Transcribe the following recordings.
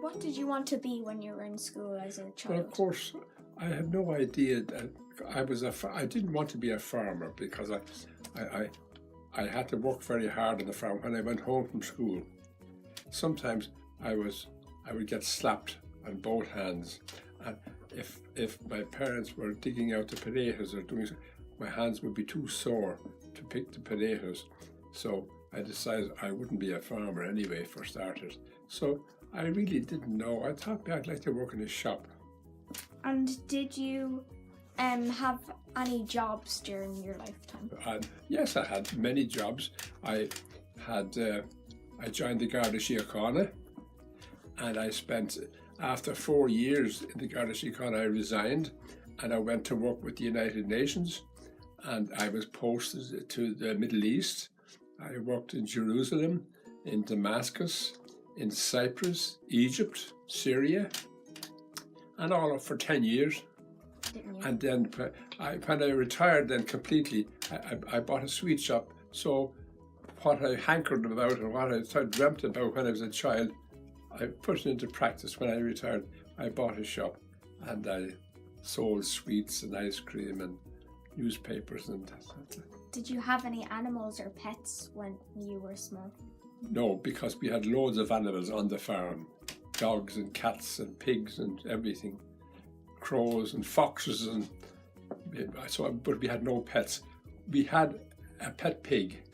what did you want to be when you were in school as a child? Well, of course, I had no idea that I didn't want to be a farmer because I had to work very hard on the farm. When I went home from school, sometimes I would get slapped on both hands, and if my parents were digging out the potatoes or doing something, my hands would be too sore to pick the potatoes. So I decided I wouldn't be a farmer anyway, for starters. So I really didn't know. I thought I'd like to work in a shop. And did you have any jobs during your lifetime? Yes, I had many jobs. I joined the Garda Síochána, and I spent, after 4 years in the Garda Síochána, I resigned and I went to work with the United Nations, and I was posted to the Middle East. I worked in Jerusalem, in Damascus, in Cyprus, Egypt, Syria, and all for 10 years. And then when I retired then completely, I bought a sweet shop. So what I hankered about and what I dreamt about when I was a child, I put it into practice. When I retired, I bought a shop and I sold sweets and ice cream and newspapers and that. Did you have any animals or pets when you were small? No, because we had loads of animals on the farm. Dogs and cats and pigs and everything. Crows and foxes, and but we had no pets. We had a pet pig,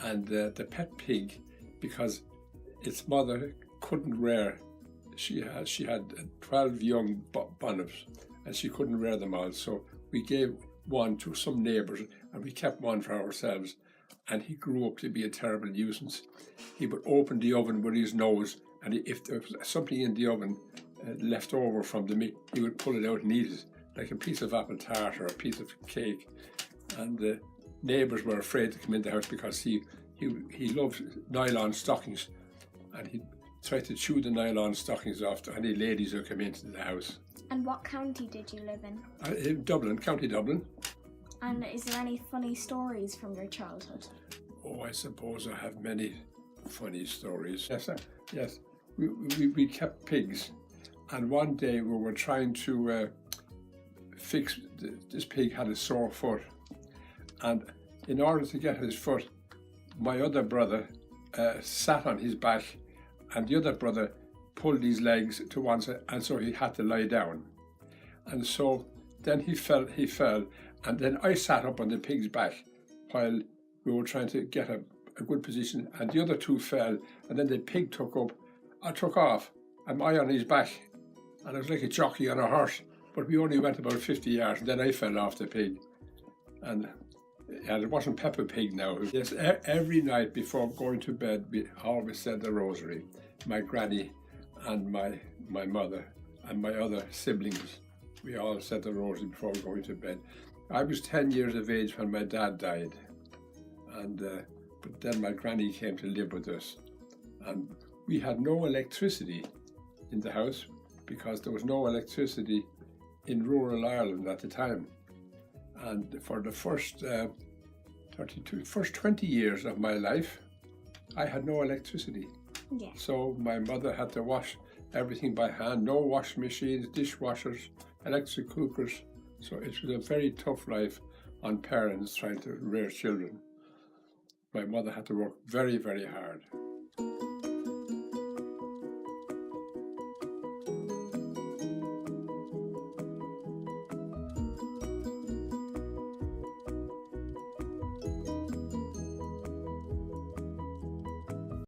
and the pet pig, because its mother couldn't rear, she had 12 young bonnets, and she couldn't rear them all. So we gave one to some neighbours, and we kept one for ourselves. And he grew up to be a terrible nuisance. He would open the oven with his nose, and if there was something in the oven left over from the meat, he would pull it out and eat it, like a piece of apple tart or a piece of cake. And the neighbours were afraid to come in the house because he loved nylon stockings, and he tried to chew the nylon stockings off to any ladies who come into the house. And what county did you live in? In Dublin, County Dublin. And is there any funny stories from your childhood? Oh, I suppose I have many funny stories. Yes. We kept pigs, and one day we were trying to fix, this pig had a sore foot, and in order to get his foot, my other brother sat on his back, and the other brother pulled his legs to one side, and so he had to lie down. And so then he fell, and then I sat up on the pig's back while we were trying to get a good position, and the other two fell, and then the pig took off, and I on his back, and I was like a jockey on a horse, but we only went about 50 yards, and then I fell off the pig. And it wasn't Peppa Pig now. Yes, every night before going to bed, we always said the rosary. My granny and my mother and my other siblings, we all said the rosary before going to bed. I was 10 years of age when my dad died, and but then my granny came to live with us, and we had no electricity in the house because there was no electricity in rural Ireland at the time. And for the first 20 years of my life, I had no electricity. Yeah. So my mother had to wash everything by hand, no washing machines, dishwashers, electric cookers. So it was a very tough life on parents trying to rear children. My mother had to work very, very hard.